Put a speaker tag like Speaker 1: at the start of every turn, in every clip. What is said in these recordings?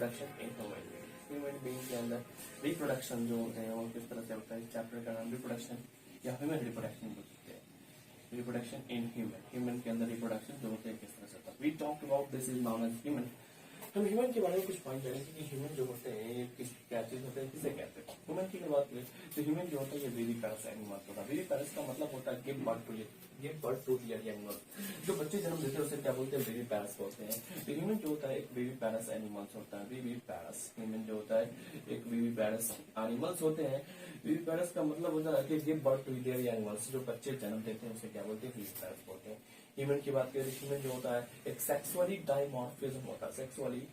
Speaker 1: Reproduction in human being के अंदर reproduction जो होते हैं वो किस तरह से होता है। इस चैप्टर का नाम रिप्रोडक्शन या ह्यूमन रिप्रोडक्शन बोल सकते हैं। रिप्रोडक्शन इन ह्यूमन के अंदर रिप्रोडक्शन जो होते हैं किस तरह से होता है। We talk about this is known as human. हम ह्यूमन के बारे में कुछ पॉइंट जानेंगे कि ह्यूमन जो होते हैं ये किस क्या चीज होते हैं, किसे कहते हैं। ह्यूमन की बात करें तो ह्यूमन जो होता है ये विविपेरस एनिमल होता है। विविपेरस का मतलब होता है give birth to living animal. जो बच्चे जन्म देते हैं उसे क्या बोलते हैं, विविपेरस बोलते हैं। तो ह्यूमन जो होता है एक विविपेरस एनिमल्स होता है। विविपेरस ह्यूमन जो होता है एक विविपेरस एनिमल्स होते हैं। विविपेरस का मतलब होता है कि give birth to living animals. जो बच्चे जन्म देते हैं उसे क्या बोलते हैं, विविपेरस बोलते हैं। ह्यूमन की बात करें तो ह्यूमन जो होता है एक सेक्सुअली डाइमॉर्फिज्म होता है। सेक्सुअली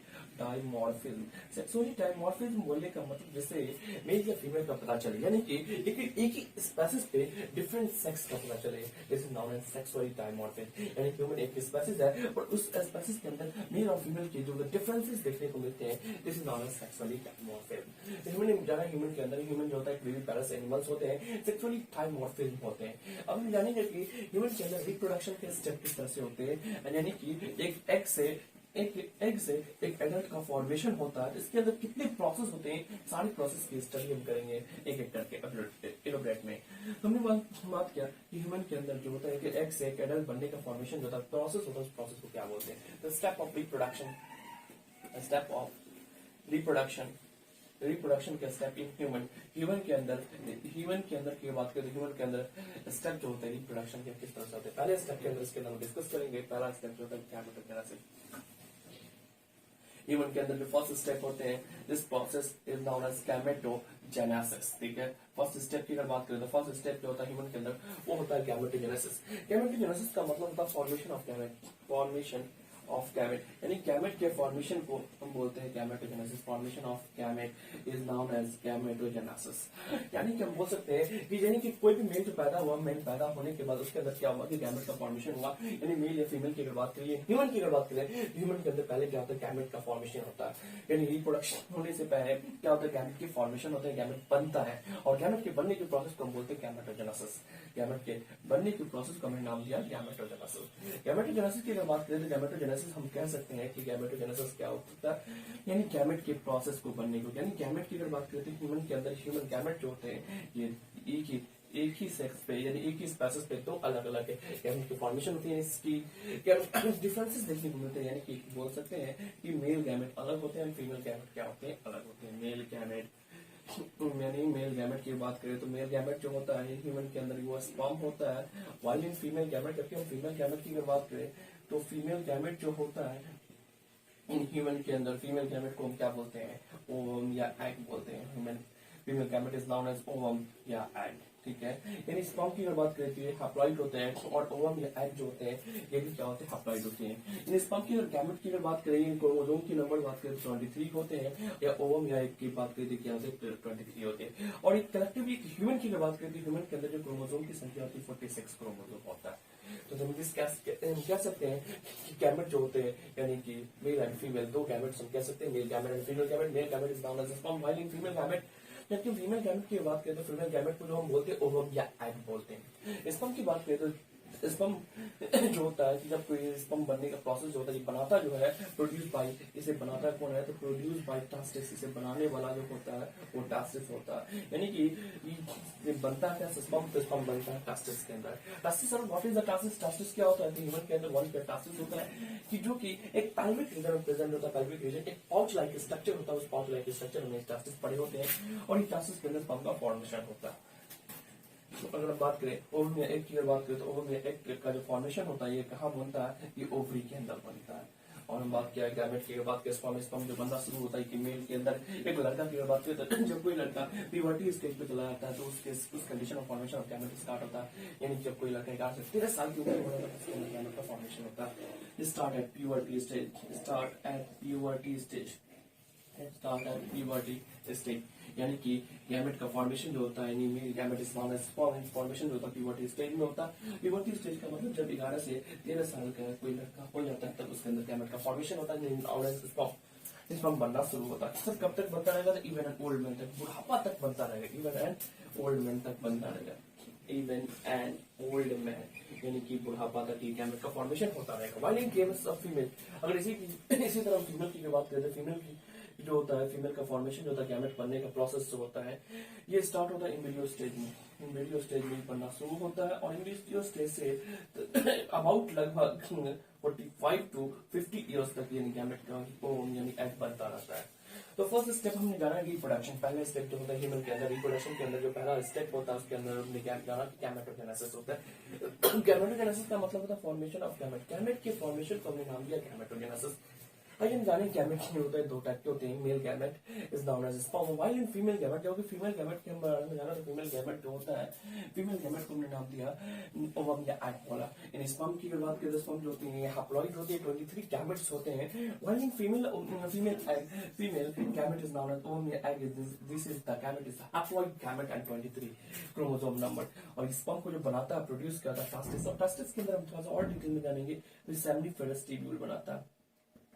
Speaker 1: डाइमॉर्फिज्म बोलने का मतलब जैसे मेल या फीमेल का पता चले, यानी कि एक ही स्पेसिस पे डिफरेंट सेक्स का पता चले। This is known as sexually dimorphism. यानी ह्यूमन एक स्पेसिस है और उस स्पेसिस के अंदर मेल और फीमेल के जो डिफरेंसेस देखने को मिलते हैं, this is known as sexually dimorphism. Human के अंदर ह्यूमन जो होता है विविपेरस एनिमल्स होते हैं, सेक्सुअली डाइमॉर्फिज्म होते हैं। अब हम जानेंगे कि ह्यूमन के अंदर रिप्रोडक्शन के स्टेप किस तरह से होते हैं, यानी कि एक एग से एक एडल्ट का फॉर्मेशन होता है। इसके अंदर कितने प्रोसेस होते हैं, सारे प्रोसेस की स्टडी हम करेंगे एक एक करके इलोब्रेट में। हमने बात किया कि ह्यूमन के अंदर जो होता है कि एग से एक एडल्ट बनने का फॉर्मेशन होता है, प्रोसेस होता है, उस प्रोसेस को क्या बोलते हैं, the step of reproduction. Step of reproduction का स्टेप इन ह्यूमन के अंदर की बात करें तो ह्यूमन के अंदर स्टेप जो होता है रिप्रोडक्शन के किस तरह से होते हैं। पहले स्टेप के अंदर इसके अंदर डिस्कस करेंगे। पहला स्टेप जो होता है क्या होता है तरह से ह्यूमन के अंदर जो फर्स्ट स्टेप होते हैं, this process is known as gametogenesis. ठीक है, फर्स्ट स्टेप की अगर बात करें तो फर्स्ट स्टेप जो होता है ह्यूमन के अंदर वो होता है गैमेटोजेनेसिस। गैमेटोजेनेसिस का मतलब होता है फॉर्मेशन ऑफ गैमेट, यानी गैमेट के फॉर्मेशन को हम बोलते हैं gametogenesis. Formation of gamete is known as gametogenesis. यानी कि हम बोल सकते हैं कि यानी कि कोई भी मेल जो पैदा हुआ, मेल पैदा होने के बाद उसके अंदर क्या हुआ कि गैमेट का फॉर्मेशन हुआ। यानी मेल या फीमेल की अगर बात करें, ह्यूमन की अगर बात करें, ह्यूमन के अंदर पहले क्या होता है, गैमेट का फॉर्मेशन होता है। यानी रिप्रोडक्शन होने से पहले क्या होता है, गैमेट की फॉर्मेशन होता है, गैमेट बनता है। और गैमेट के बनने के प्रोसेस को हम बोलते हैं गैमेटोजेनेसिस। गैमेट के बनने के प्रोसेस को हमने नाम दिया गैमेटोजेनेसिस। गैमेटोजेनेसिस की अगर बात करें तो गैमेटोजेनेसिस हम कह सकते हैं कि गैमेटोजेनेसिस क्या होता है, यानी गैमेट के प्रोसेस को बनने को। यानी गैमेट की अगर बात करें तो ह्यूमन के अंदर ह्यूमन गैमेट जो होते हैं ये एक ही सेक्स पे यानी एक ही स्पेसिस पे दो अलग अलग गैमेट की फॉर्मेशन होती है। इसकी डिफरेंसेस देखने को मिलते हैं, यानी कि बोल सकते हैं कि मेल गैमेट अलग होते हैं, फीमेल गैमेट क्या होते हैं, अलग होते हैं। मेल गैमेट की बात करें तो मेल गैमेट जो होता है ह्यूमन के अंदर वो स्पर्म होता है, वाइल इन फीमेल गैमेट। जबकि हम फीमेल गैमेट की अगर बात करें तो फीमेल गैमेट जो होता है इन ह्यूमन के अंदर, फीमेल गैमेट को हम क्या बोलते हैं, ओवम या एग बोलते हैं। Female gamete is known as ovum या एग। ठीक है, यानी स्पर्म की अगर बात करें तो ये हैप्लॉइड होते हैं और ओवम या एग जो होते हैं ये भी क्या होते हैं, हैप्लॉइड होते हैं। इन स्पर्म की अगर गैमेट की अगर बात करें, क्रोमोसोम की नंबर बात करें तो 23 होते हैं, या ओवम या एग की बात करें तो क्या होते हैं 23 होते हैं। और एक कलेक्टिवली ह्यूमन की अगर बात करें तो ह्यूमन के अंदर जो क्रोमोसोम की संख्या होती है 46 क्रोमोसोम होता है। तो हम कह सकते हैं कि गैमेट जो होते हैं यानी कि मेल एंड फीमेल दो गैमेट्स हम कह सकते हैं, male gamete and female gamete. Male gamete is known as sperm, while in female gamete. जबकि फीमेल गैमेट की बात करें तो फीमेल गैमेट को जो हम बोलते हैं ओवम या एग बोलते हैं। स्पर्म की बात करें तो स्पर्म जो होता है कि जब कोई स्पर्म बनने का प्रोसेस जो होता है, बनाता जो है प्रोड्यूस बाय, इसे बनाता कौन है तो प्रोड्यूस बाय टास्टिस। इसे बनाने वाला जो होता है वो टास्टिस होता है। यानी कि ये बनता है स्पर्म, तो स्पर्म बनता है टास्टिस के अंदर। टास्टिस और व्हाट इज द टास्टिस? टास्टिस क्या होता है कि ह्यूमन के अंदर वन पे टास्टिस होता है कि जो कि एक पैल्विक रीजन में प्रेजेंट होता है। पैल्विक रीजन एक पाउच लाइक स्ट्रक्चर होता है, उस पाउच लाइक स्ट्रक्चर में टास्टिस पड़े होते हैं और इस टास्टिस के अंदर स्पर्म का फॉर्मेशन होता है। तो अगर बात करें ओवम या एग की अगर बात करें तो ओवम या एग का जो फॉर्मेशन होता है ये कहाँ बनता है, ये ओवरी के अंदर बनता है। और हम बात किया गैमेट की अगर बात करें, स्पर्म जो बनना शुरू होता है कि मेल के अंदर। एक लड़का की अगर बात करें तो जब कोई लड़का प्यूबर्टी स्टेज पे चला जाता है तो उस condition of formation of gamete start होता है। यानी जब कोई लड़का 11 से 13 साल की उम्र में उसके अंदर गैमेट का फॉर्मेशन होता है। स्टार्ट एट प्यूबर्टी स्टेज, यानी कि गैमेट का फॉर्मेशन जो होता है male gamete is known as sperm, formation जो होता है प्यूबर्टी स्टेज में होता है। प्यूबर्टी स्टेज का मतलब जब 11 से 13 साल का कोई लड़का हो जाता है तब उसके अंदर गैमेट का फॉर्मेशन होता है, नोन एज स्पर्म बनना शुरू होता है। सर कब तक बनता रहेगा? इवन एंड ओल्ड मैन तक, बुढ़ापा तक बनता रहेगा। इवन एंड ओल्ड मैन तक बनता रहेगा, इवन एंड ओल्ड मैन, यानी कि बुढ़ापा तक ये गैमेट का फॉर्मेशन होता रहेगा। While in case of female, अगर इसी तरह फीमेल की बात करें तो फीमेल की जो होता है फीमेल का फॉर्मेशन जो होता है गैमेट बनने का प्रोसेस जो होता है ये स्टार्ट होता है एम्ब्रियो स्टेज में। एम्ब्रियो स्टेज में बनना शुरू होता है और एम्ब्रियो स्टेज से अबाउट लगभग 45 to 50 इयर्स तक यानी गैमेट का यानी एग बनता रहता है। तो फर्स्ट स्टेप हमने जाना रिप्रोडक्शन। पहला स्टेप जो होता है ह्यूमन के अंदर रिप्रोडक्शन के अंदर जो पहला स्टेप होता है उसके अंदर हमने क्या जाना कि गैमेटोजेनेसिस होता है। गैमेटोजेनेसिस का मतलब होता है फॉर्मेशन ऑफ गैमेट। गैमेट के फॉर्मेशन को हमने नाम दिया गैमेटोजेनेसिस। आइए हम जाने गैमेट में होता है दो टाइप के होते हैं। Male gamete is known as sperm while in female gamete. जो कि फीमेल गैमेट के बारे में जाना तो फीमेल गैमेट जो होता है फीमेल गैमेट को हमने नाम दिया ओवम या एग वाला। इन स्पर्म की अगर बात करें तो स्पर्म जो होती है हैप्लॉइड होती है 23 गैमेट्स होते हैं। While in female gamete is known as ovum या egg. This is the gamete is haploid gamete and 23 chromosome number. और स्पर्म को जो बनाता है प्रोड्यूस करता है टेस्टिस। और टेस्टिस के अंदर हम थोड़ा सा और डिटेल में जानेंगे तो सेमिनिफेरस ट्यूब्यूल बनाता है।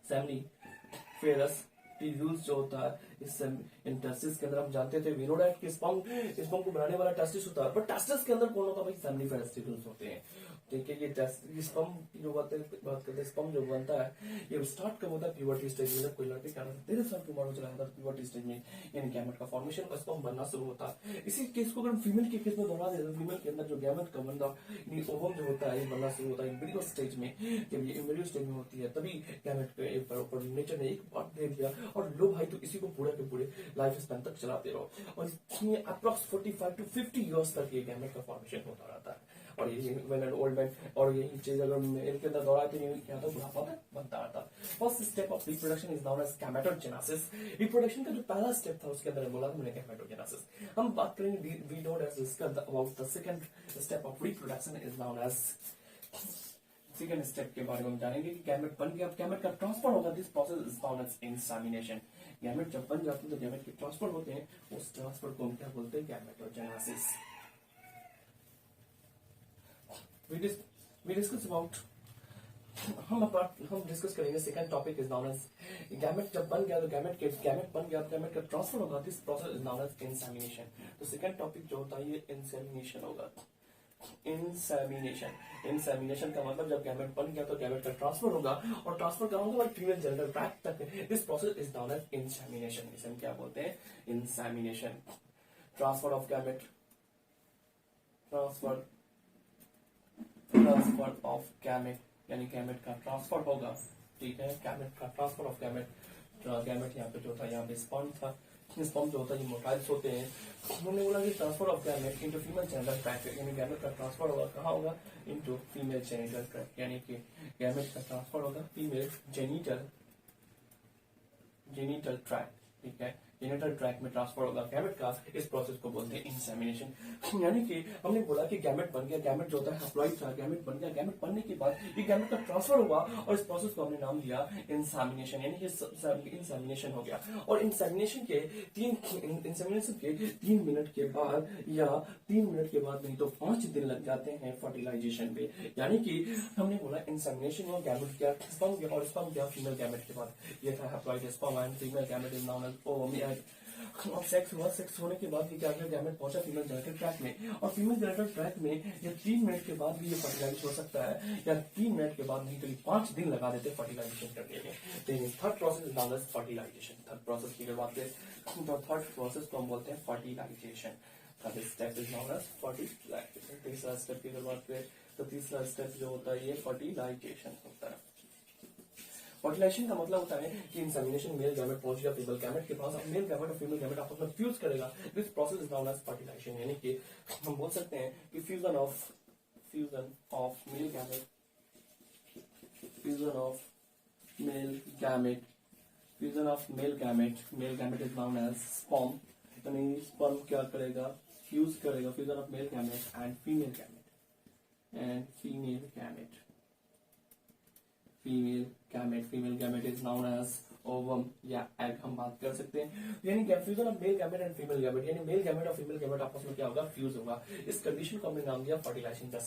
Speaker 1: सेमिनिफेरस ट्यूब्यूल्स जो होता है इस टेस्टिस के अंदर हम जानते थे विनोडाइट के स्पर्म को बनाने वाला टेस्टिस होता है। पर टेस्टिस के अंदर कौन होता है भाई सेमिनिफेरस ट्यूब्यूल्स होते हैं। देखिए ये स्पर्म की जो बात करते हैं स्पर्म जो बनता है ये स्टार्ट कब होता है प्यूबर्टी स्टेज में। जब कोई लड़के का 13 साल की उम्र हो चला जाता है प्यूबर्टी स्टेज में यानी गैमेट का फॉर्मेशन और स्पर्म बनना शुरू होता है। इसी केस को अगर हम फीमेल के केस में दोहरा दें तो फीमेल के अंदर जो गैमेट का बनना ओवम जो होता है ये बनना शुरू होता है एम्ब्रियो स्टेज में। जब ये एम्ब्रियो स्टेज में होती है तभी गैमेट के ऊपर नेचर ने एक बात दे दिया और लो भाई तो इसी को पूरे के पूरे लाइफ स्पैन तक चलाते रहो। और इसमें अप्रॉक्स 45 to 50 इयर्स तक ये गैमेट का फॉर्मेशन होता रहता है। और ये वेन एंड ओल्ड मैन और यही चीज अगर मेल के अंदर दोहराते नहीं क्या तो बुढ़ापा में बनता रहता। First step of reproduction is known as gametogenesis. Reproduction का जो पहला स्टेप था उसके अंदर बोला था मैंने गैमेटोजेनेसिस। हम बात करेंगे we know about the second step of reproduction is known as second step के बारे में हम जानेंगे कि गैमेट बन गया गैमेट का ट्रांसफर होगा। This process is known as insemination. Gamete जब बन जाते हैं तो गैमेट के ट्रांसफर होते हैं उस ट्रांसफर को हम क्या बोलते हैं गैमेटोजेनेसिस। we discuss about हम डिस्कस करेंगे second topic is known as gamete जब बन गया तो गैमेट बन गया गैमेट का ट्रांसफर होगा। This process is known as insemination. तो सेकंड टॉपिक जो होता है ये इंसेमिनेशन होगा। इंसेमिनेशन का मतलब जब गैमेट बन गया तो गैमेट का ट्रांसफर होगा और ट्रांसफर कहाँ होगा फीमेल जेनिटल ट्रैक्ट तक। This process is known as insemination. इसे हम क्या बोलते हैं insemination. Transfer of gamete transfer of gamete यानी गैमेट का ट्रांसफर होगा। ठीक है गैमेट का ट्रांसफर ऑफ गैमेट यहाँ पे जो था यहाँ पे स्पर्म था। स्पर्म जो होता है ये मोटाइल्स होते हैं। उन्होंने बोला कि transfer of gamete into female genital tract यानी गैमेट का ट्रांसफर होगा कहाँ होगा इनटू फीमेल जेनिटल ट्रैक्ट यानी कि गैमेट का ट्रांसफर होगा फीमेल जेनिटल ट्रैक्ट। ठीक है जेनिटल ट्रैक्ट में ट्रांसफर होगा गैमेट का। इस प्रोसेस को बोलते हैं इंसेमिनेशन। यानी कि हमने बोला कि गैमेट बन गया गैमेट जो होता है हैप्लॉइड था गैमेट बन गया गैमेट बनने के बाद ये गैमेट का ट्रांसफर हुआ और इस प्रोसेस को हमने नाम दिया इंसेमिनेशन यानी कि इंसेमिनेशन हो गया। और इंसेमिनेशन के 3 मिनट के बाद या 3 मिनट के बाद नहीं तो 5 दिन लग जाते हैं फर्टिलाइजेशन पे। यानी कि हमने बोला इंसेमिनेशन हुआ गैमेट गया स्पर्म गया और स्पर्म गया फीमेल गैमेट के बाद ये था haploid sperm and female gamete is known as ovum. और सेक्स हुआ सेक्स होने के बाद ये क्या गया गैमेट पहुंचा फीमेल जेनिटल ट्रैक्ट में और फीमेल जेनिटल ट्रैक्ट में ये 3 मिनट के बाद भी ये फर्टिलाइज हो सकता है या 3 मिनट के बाद नहीं तो 5 दिन लगा देते फर्टिलाइजेशन करने में। Third process is known as fertilisation. Third process की बात करें तो थर्ड प्रोसेस को हम बोलते हैं fertilisation. Third step is known as fertilisation. तीसरा स्टेप की बात करें तो तीसरा स्टेप जो होता है ये फर्टिलाइजेशन होता है। फर्टिलाइजेशन का मतलब होता है कि इंसेमिनेशन मेल गैमेट पहुंच गया फीमेल गैमेट के पास। अब मेल गैमेट और फीमेल गैमेट आपस में फ्यूज करेगा। This process is known as fertilisation यानी कि हम बोल सकते हैं कि fusion of male gamete male gamete is known as sperm. यानी स्पर्म क्या करेगा फ्यूज करेगा fusion of male gamete and female gamete is known as ovum या एग हम बात कर सकते हैं। यानी fusion of male gamete and female gamete यानी मेल गैमेट और फीमेल गैमेट आपस में क्या होगा फ्यूज होगा। इस कंडीशन को हमने नाम दिया फर्टिलाइजेशन का।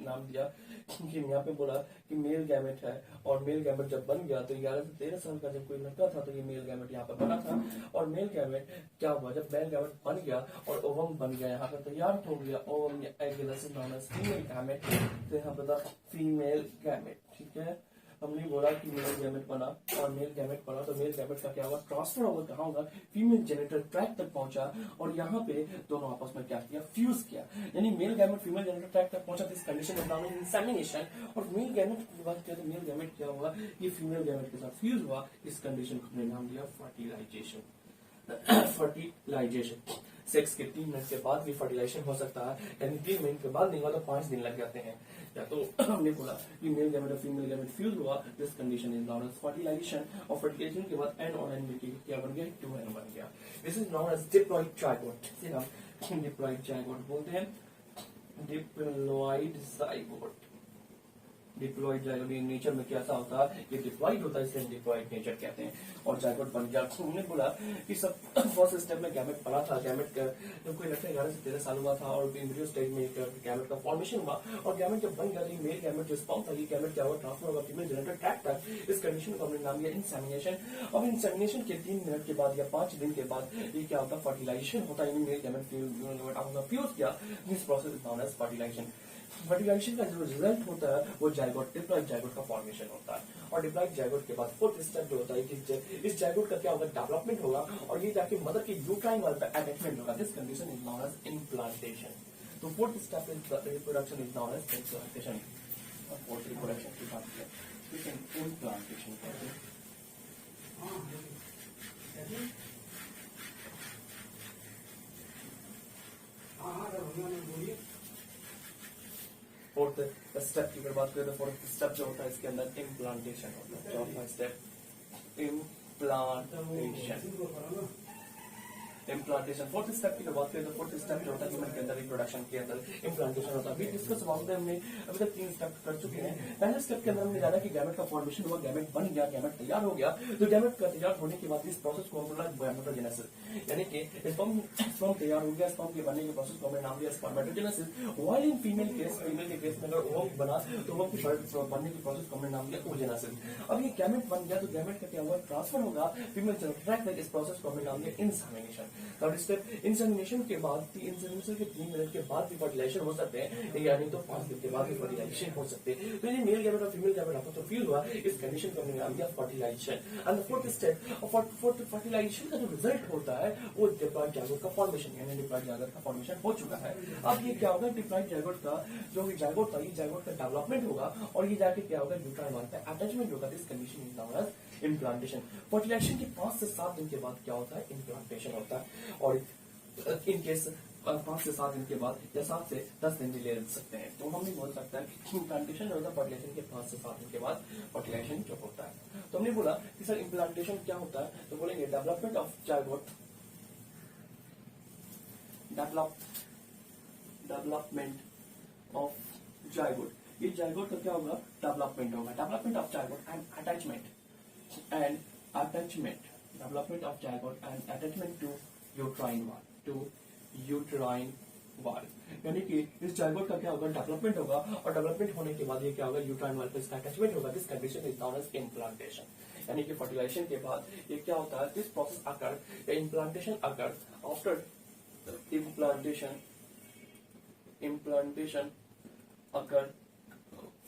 Speaker 1: नाम दिया कि यहाँ पे बोला कि मेल गैमेट है और मेल गैमेट जब बन गया तो 11 से 13 साल का जब कोई लड़का था तो ये मेल गैमेट यहाँ पर बना था। और मेल गैमेट क्या हुआ जब मेल गैमेट बन गया और ओवम बन गया यहाँ पे तैयार हो गया ओवम या एग फीमेल गैमेट तो यहाँ पे था फीमेल गैमेट। ठीक है हमने बोला कि मेल गैमेट बना और मेल गैमेट बना तो मेल गैमेट का क्या होगा, ट्रांसफर होगा, कहाँ होगा, फीमेल जेनिटल ट्रैक्ट तक पहुंचा और यहाँ पे दोनों आपस में क्या किया, फ्यूज किया। यानी male gamete female genital tract तक पहुंचा, इस condition is known as insemination. और मेल गैमेट की बात करें तो मेल गैमेट क्या हुआ, ये फीमेल गैमेट के साथ फ्यूज हुआ, इस कंडीशन को हमने नाम दिया फर्टिलाइजेशन। फर्टिलाइजेशन सेक्स के 3 मिनट के बाद भी फर्टिलाइजेशन हो सकता है, यानी 3 मिनट के बाद नहीं हुआ तो 5 दिन लग जाते हैं। या तो हमने बोला कि मेल गैमेट और फीमेल गैमेट फ्यूज हुआ, this condition is known as fertilisation. और फर्टिलाइजेशन के बाद एन और एन मिलकर क्या बन गया, 2n बन गया। This is known as diploid zygote. इसे हम डिप्लॉइड जाइगोट बोलते हैं, diploid zygote. Diploid zygote nature में कैसा होता है, ये डिप्लॉइड होता है, इसलिए डिप्लॉइड नेचर कहते हैं। और जाइगोट बन गया। तो हमने बोला कि सब फर्स्ट स्टेप में गैमेट बना था, गैमेट का जब कोई लगता है 11 से 13 साल हुआ था और एम्ब्रियो स्टेज में गैमेट का फॉर्मेशन हुआ और गैमेट जब बन गया, मेल गैमेट जो स्पर्म था, ये गैमेट क्या हुआ, ट्रांसफर होगा फीमेल जेनिटल ट्रैक्ट तक। इस कंडीशन को हमने नाम दिया इंसेमिनेशन। अब इंसेमिनेशन के 3 मिनट के बाद या 5 दिन के बाद ये क्या होता है, फर्टिलाइजेशन होता है। मेल गैमेट फ्यूज किया, this process is known as fertilisation. Fertilisation का जो रिजल्ट होता है वो जाइगोट, डिप्लॉइड जाइगोट का फॉर्मेशन होता है। और डिप्लॉइड जाइगोट के बाद फोर्थ स्टेप जो होता है कि इस जाइगोट का क्या होगा, डेवलपमेंट होगा और ये जाके मदर के यूट्राइन वाल पे अटैचमेंट होगा। This condition is known as implantation. तो fourth step is reproduction is known as implantation. और फोर्थ रिप्रोडक्शन की बात करें इम्प्लांटेशन कहते हैं। फोर्थ स्टेप की अगर बात करें तो फोर्थ स्टेप जो होता है इसके अंदर इम्प्लांटेशन होता है। चौथा step implantation. Implantation fourth step की बात करें तो फोर्थ स्टेप जो होता है ह्यूमन के अंदर रिप्रोडक्शन के अंदर इम्प्लांटेशन होता है। अभी डिस्कस मामले हमने अभी तक 3 स्टेप कर चुके हैं। पहले स्टेप के अंदर हमने जाना कि गैमेट का फॉर्मेशन हुआ, गैमेट बन गया, गैमेट तैयार हो गया। तो गैमेट का तैयार होने के बाद इस प्रोसेस को हम बोला गैमेटोजेनेसिस, यानी कि स्पर्म तैयार हो गया, स्पर्म के बनने के प्रोसेस को हमने नाम दिया स्पर्मेटोजेनेसिस। व्हाइल इन फीमेल के केस में अगर ओवम बना तो ओवम की बनने की प्रोसेस को हमने नाम दिया ओजेनेसिस। अब ये गैमेट बन गया तो गैमेट का क्या हुआ, ट्रांसफर होगा फीमेल जेनिटल ट्रैक्ट में। इस प्रोसेस को हमने नाम दिया इंसेमिनेशन। थर्ड स्टेप इंसेमिनेशन के बाद, इंसेमिनेशन के 3 मिनट के बाद भी फर्टिलाइजेशन हो सकते हैं, यानी तो 5 दिन के बाद भी फर्टिलाइजेशन हो सकते हैं। तो ये मेल गैमेट और फीमेल गैमेट आपस में फ्यूज हुआ, इस कंडीशन को हमने नाम दिया fertilisation. And the fourth step of fertilisation का जो रिजल्ट होता है वो डिप्लॉइड जाइगोट का फॉर्मेशन, यानी डिप्लॉइड जाइगोट का फॉर्मेशन हो चुका है। अब ये क्या होगा, डिप्लॉइड जाइगोट का जो जाइगोट था, ये जाइगोट का डेवलपमेंट होगा और ये जाके क्या होगा, यूट्राइन वाल पे अटैचमेंट होगा। This condition is known as implantation. Fertilisation के 5 से 7 दिन के बाद क्या होता है, इम्प्लांटेशन होता है। और इन केस 5 से 7 दिन के बाद या 7 से 10 दिन भी ले सकते हैं। तो हम भी बोल सकते हैं कि इम्प्लांटेशन जो होता है फर्टिलाइजेशन के 5 से 7 दिन के बाद फर्टिलाइजेशन जो होता है। तो हमने बोला कि सर इम्प्लांटेशन क्या होता है, तो बोलेंगे development of zygote, development of zygote. ये जाइगोट का क्या होगा, डेवलपमेंट होगा। Development of zygote and attachment development of zygote and attachment to uterine wall, यानी कि इस जाइगोट का क्या होगा, डेवलपमेंट होगा और डेवलपमेंट होने के बाद ये क्या होगा, यूट्राइन वाल पे इसका अटैचमेंट होगा। This condition is known as implantation. यानी कि फर्टिलाइजेशन के बाद ये क्या होता है, this process occur, implantation occur after implantation occur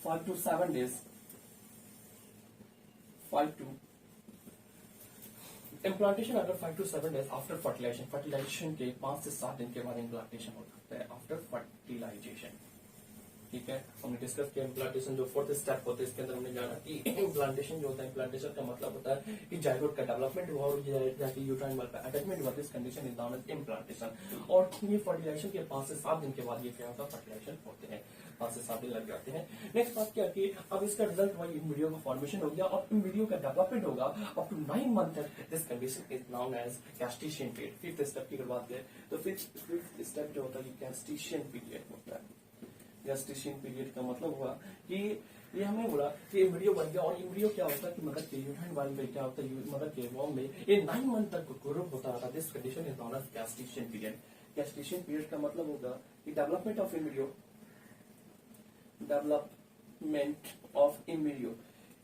Speaker 1: 5 to 7 days, 5 to implantation occur 5 to 7 days after fertilisation, fertilisation के 5 से 7 दिन के बाद इम्प्लांटेशन हो सकता है आफ्टर फर्टिलाइजेशन। ठीक है, हमने डिस्कस किया इम्प्लांटेशन जो फोर्थ स्टेप होता है, इसके अंदर हमने जाना कि इम्प्लांटेशन जो होता है, इम्प्लांटेशन का मतलब होता है कि जाइगोट का डेवलपमेंट हुआ और जाके यूट्राइन वाल पे अटैचमेंट हुआ। This condition is known as implantation. और ये फर्टिलाइजेशन के 5 से 7 दिन के बाद ये क्या होता है, फर्टिलाइजेशन होते हैं, 5 से 7 दिन लग जाते हैं। नेक्स्ट बात क्या कि अब इसका रिजल्ट हुआ, एम्ब्रियो का फॉर्मेशन हो गया और एम्ब्रियो का डेवलपमेंट होगा अप टू 9 मंथ तक। This condition is known as gestation period. Fifth step की अगर बात करें तो फिफ्थ स्टेप जो होता है गैस्टेशन पीरियड होता है। गैस्टेशन पीरियड का मतलब हुआ कि ये हमने बोला कि एम्ब्रियो बन गया और एम्ब्रियो क्या होता है कि मदर के यूट्राइन वाल में क्या होता है, मदर के वॉर्म में ये 9 मंथ तक ग्रो होता रहा। This condition is known as gestation period. Gestation period का मतलब होगा कि development of embryo, development of embryo,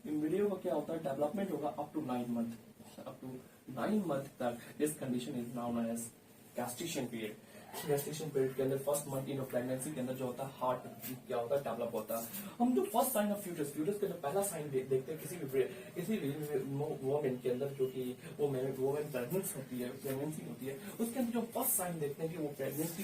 Speaker 1: embryo का क्या होता है, डेवलपमेंट होगा up to 9 month, up to 9 month तक। This condition is known as gestation period. Gestation period के अंदर फर्स्ट मंथ इन प्रेगनेंसी के अंदर जो होता है हार्ट क्या होता है डेवलप होता है। हम जो फर्स्ट साइन ऑफ फ्यूटस के अंदर पहला साइन देखते हैं किसी भी वोमेन के अंदर जो कि वो वोमेन प्रेगनेंसी होती है उसके अंदर जो फर्स्ट साइन देखते हैं कि वो प्रेगनेंसी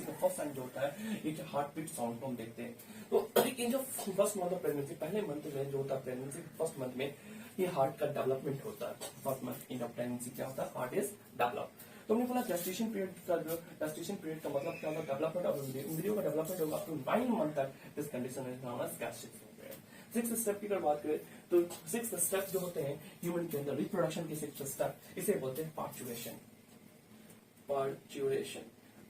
Speaker 1: का फर्स्ट साइन जो होता है एक हार्ट बीट साउंड हम देखते हैं। तो इन जो फर्स्ट मंथ ऑफ प्रेगनेंसी पहले मंथ में जो होता है प्रेगनेंसी फर्स्ट मंथ में ये हार्ट का डेवलपमेंट होता है। फर्स्ट मंथ इन प्रेगनेंसी क्या होता है हार्ट इज डेवलप। तो हमने बोला गेस्टेशन पीरियड का मतलब क्या होता है डेवलपमेंट ऑफ एम्ब्रियो का डेवलपमेंट होगा अप टू 9 मंथ तक। This condition is known as gestation period. Sixth step की अगर बात करें तो सिक्स्थ स्टेप जो होते हैं ह्यूमन के अंदर रिप्रोडक्शन के सिक्स्थ स्टेप इसे बोलते हैं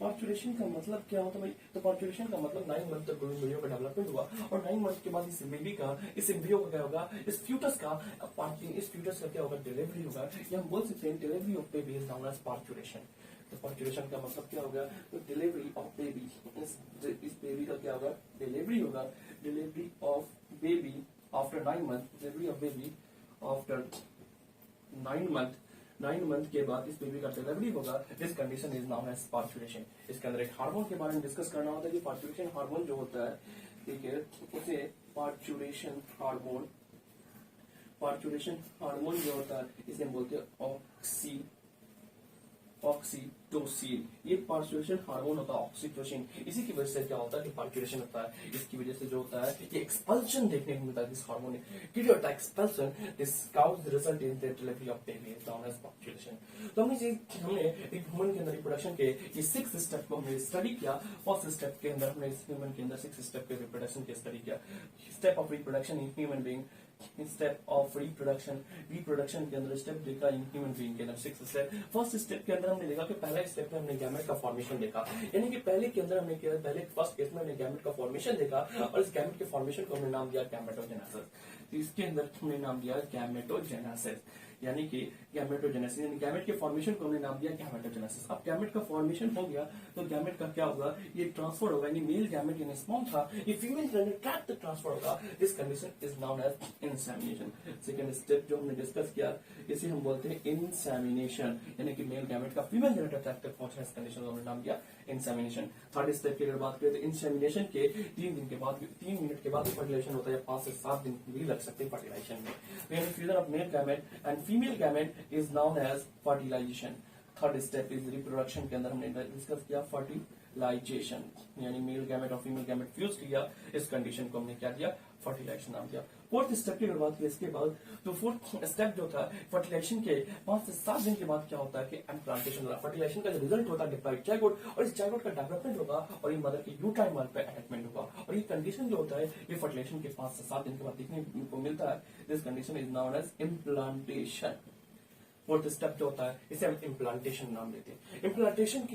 Speaker 1: पार्चुरेशन का मतलब क्या होता है भाई? तो पार्चुरेशन का मतलब 9 मंथ तक एम्ब्रियो का डेवलपमेंट हुआ और 9 मंथ के बाद इस बेबी का इस एम्ब्रियो का क्या होगा इस फ्यूटस का क्या होगा डिलीवरी होगा या हम बोल सकते हैं delivery of baby is known as parturition. तो पार्चुरेशन का मतलब क्या होगा? तो डिलीवरी ऑफ बेबी इस बेबी का क्या होगा डिलीवरी होगा। Delivery of baby after 9 month delivery of baby after 9 month के बाद इस बेबी का डिलीवरी होगा। This condition is known as parturition. इसके अंदर एक हार्मोन के बारे में डिस्कस करना होता है कि पार्चुरेशन हार्मोन जो होता है ठीक है उसे पार्चुरेशन हार्मोन जो होता है इसे हम बोलते हैं ऑक्सीटोसिन। ये पार्चुरेशन हार्मोन होता है ऑक्सीटोसिन। इसी की वजह से क्या होता है कि पार्चुरेशन होता है। इसकी वजह से जो होता है ये एक्सपल्शन देखने को मिलता है this hormone expulsion this cause result in the delivery of baby known as parturition. तो हमने एक ह्यूमन के अंदर रिप्रोडक्शन के ये 6 स्टेप को हमने स्टडी किया। फर्स्ट स्टेप के अंदर हमने ह्यूमन के अंदर 6 स्टेप के रिप्रोडक्शन के स्टडी किया। Step of reproduction in human being, step of reproduction के अंदर स्टेप देखा इन ह्यूमन बीइंग के अंदर 6 स्टेप। फर्स्ट स्टेप के अंदर हमने देखा कि पहला स्टेप में हमने गैमेट का फॉर्मेशन देखा, यानी कि पहले के अंदर हमने किया पहले फर्स्ट केस में हमने गैमेट का फॉर्मेशन देखा और इस गैमेट के फॉर्मेशन को हमने नाम दिया गैमेटोजेनेसिस। तो इसके अंदर हमने नाम दिया गैमेटोजेनेसिस, यानी कि गैमेटोजेनेसिस यानी गैमेट के फॉर्मेशन को हमने नाम दिया गैमेटोजेनेसिस। अब गैमेट का फॉर्मेशन हो गया तो गैमेट का क्या होगा ये ट्रांसफर होगा, यानी मेल गैमेट यानी स्पर्म था ये फीमेल के अंदर ट्रैक ट्रांसफर होगा। This condition is known as insemination. Second step जो हमने डिस्कस किया इसे हम बोलते हैं इंसेमिनेशन, यानी कि मेल गैमेट का फीमेल जेनेटिक ट्रैक्ट तक पहुंचना, इस कंडीशन को हमने नाम दिया इंसेमिनेशन। थर्ड स्टेप की अगर बात करें तो इंसेमिनेशन के 3 मिनट के बाद फर्टिलाइजेशन होता है, 5 से 7 दिन भी लग सकते हैं फर्टिलाइजेशन में। Fusion of male gamete and female gamete is known as fertilisation. Third step is reproduction के अंदर हमने डिस्कस किया फर्टिलाइजेशन, यानी मेल गैमेट और फीमेल गैमेट फ्यूज किया, इस कंडीशन को हमने क्या दिया फर्टिलाइजेशन नाम दिया। फोर्थ स्टेप की अगर बात की इसके बाद तो फोर्थ स्टेप जो था फर्टिलाइजेशन के 5 से 7 दिन के बाद क्या होता है कि इम्प्लांटेशन होगा। फर्टिलाइजेशन का जो रिजल्ट होता है डिप्लॉइड जाइगोट और इस जाइगोट का डेवलपमेंट होगा और ये मदर की यूट्राइन वाल पे अटैचमेंट होगा और ये कंडीशन जो होता है ये फर्टिलाइजेशन के 5 से 7 दिन के बाद देखने को मिलता है। This condition is known as implantation. Fourth step जो होता है इसे हम इम्प्लांटेशन नाम देते हैं। इम्प्लांटेशन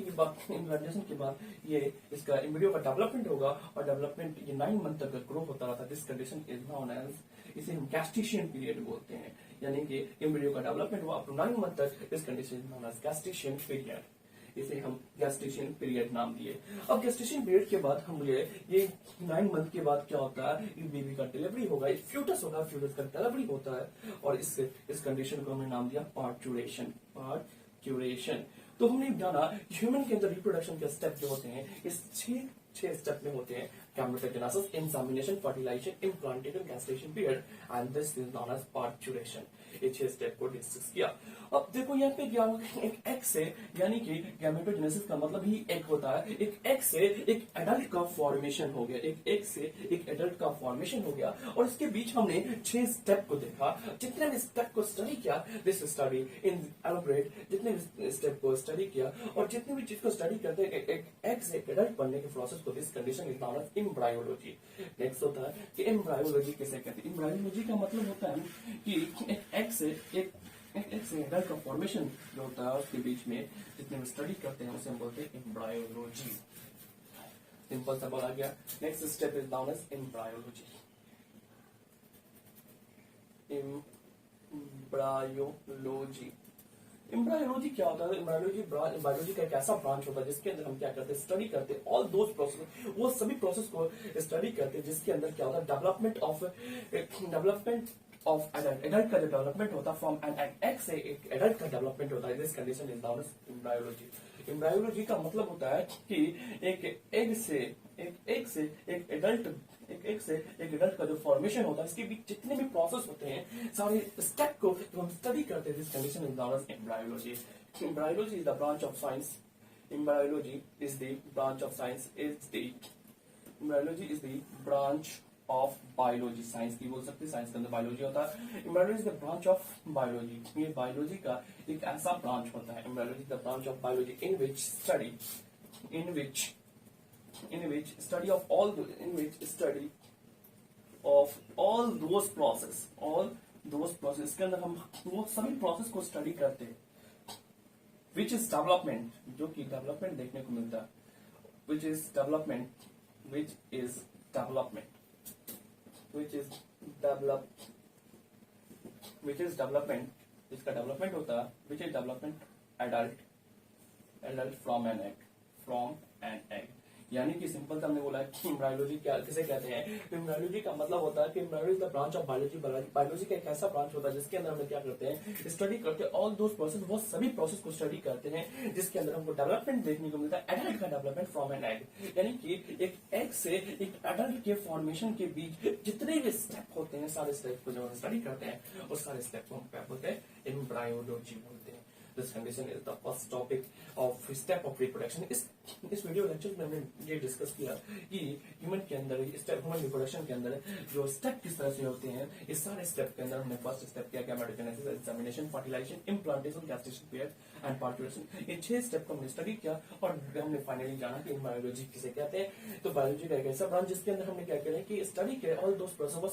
Speaker 1: के बाद ये इसका एम्ब्रियो का डेवलपमेंट होगा और डेवलपमेंट ये 9 मंथ तक ग्रो होता रहता है। This condition is known as इसे हम गैस्टेशन पीरियड बोलते हैं, यानी कि एम्ब्रियो का डेवलपमेंट हुआ अप टू 9 मंथ तक। This condition is known as gestation period, इसे हम गैस्टेशन पीरियड नाम दिए। अब गैस्टेशन पीरियड के बाद हम ये 9 मंथ के बाद क्या होता है इस बेबी का डिलीवरी होगा, एक फ्यूटस होगा, फ्यूटस का डिलीवरी होता है और इस कंडीशन को हमने नाम दिया पार्चुरेशन। तो हमने जाना ह्यूमन के अंदर रिप्रोडक्शन के स्टेप जो होते हैं इस 6 स्टेप में होते हैं gametogenesis, insemination, fertilisation, implantation, gestation period and this is known as parturition. ये 6 स्टेप को डिस्कस किया। अब देखो यहाँ पे क्या होगा एक एग से, यानी कि गैमेटोजेनेसिस का मतलब ही एग होता है, एक एग से एक एडल्ट का फॉर्मेशन हो गया, एक एग से एक एडल्ट का फॉर्मेशन हो गया और इसके बीच हमने 6 स्टेप को देखा। जितने भी स्टेप को स्टडी किया दिस स्टडी इन एलोबरेट, जितने भी स्टेप को स्टडी किया और जितने भी चीज को स्टडी करते हैं एक एग से एक एडल्ट बनने के प्रोसेस को this condition is known as embryology. Next होता है कि एम्ब्रायोलॉजी किसे कहते हैं। एम्ब्रायोलॉजी का मतलब होता है कि एक एग से एक एडल्ट का फॉर्मेशन जो होता है उसके बीच में जितने भी स्टडी करते हैं उसे हम बोलते हैं एम्ब्रायोलॉजी। सिंपल सा बोला गया। Next step is known as embryology. Embryology क्या होता है? एम्ब्रायोलॉजी बायोलॉजी का एक ऐसा ब्रांच होता है जिसके अंदर हम क्या करते हैं स्टडी करते हैं ऑल दोज प्रोसेस, वो सभी प्रोसेस को स्टडी करते हैं जिसके अंदर क्या होता है डेवलपमेंट ऑफ एडल्ट, एडल्ट का जो डेवलपमेंट होता है फ्रॉम एन एग से एक एडल्ट का डेवलपमेंट होता है, this condition is known as embryology. Embryology का मतलब होता है कि एक एग से एक एडल्ट का जो फॉर्मेशन होता है, इसके बीच जितने भी प्रोसेस होते हैं, सारे स्टेप को जो हम स्टडी करते हैं, this condition is known as embryology. Embryology is the branch of science, embryology is the branch of science, embryology is the branch of biology, science की बोल सकते हैं, साइंस के अंदर बायोलॉजी होता है। Embryology is the branch of biology, ये biology का एक ऐसा ब्रांच होता है। Embryology is the branch of biology in which study of all those process, इसके अंदर हम वो सभी प्रोसेस को स्टडी करते हैं, which is development, जो कि डेवलपमेंट देखने को मिलता है, which is development, इसका डेवलपमेंट होता है, which is development adult from an egg, यानी कि सिंपल हमने बोला है कि एम्ब्रायोलॉजी क्या किसे कहते हैं। एम्ब्रायोलॉजी का मतलब होता है कि embryology is the branch of biology, biology का एक ऐसा ब्रांच होता है जिसके अंदर हम क्या करते हैं, स्टडी करते हैं ऑल दोस प्रोसेस, वो सभी प्रोसेस को स्टडी करते हैं जिसके अंदर हमको डेवलपमेंट देखने को मिलता है, एडल्ट का डेवलपमेंट फ्रॉम एन एग, यानी कि एक एग से एक एडल्ट के फॉर्मेशन के बीच जितने भी स्टेप होते हैं, सारे स्टेप को जब हम स्टडी करते हैं, उस सारे स्टेप को हम क्या बोलते हैं, एम्ब्रायोलॉजी बोलते हैं। This condition is the first topic of step of reproduction. इस वीडियो लेक्चर में हमने ये डिस्कस किया कि ह्यूमन के अंदर ह्यूमन रिप्रोडक्शन के अंदर जो स्टेप किस तरह से होते हैं। इस सारे स्टेप के अंदर हमने फर्स्ट स्टेप किया gametogenesis, insemination, fertilisation, implantation, gestation period and parturition. इन 6 स्टेप को हमने स्टडी किया और हमने फाइनली जाना कि बायोलॉजी किसे कहते हैं। तो बायोलॉजी का एक ऐसा ब्रांच जिसके अंदर हमने क्या किया कि स्टडी किया ऑल दोस प्रोसेस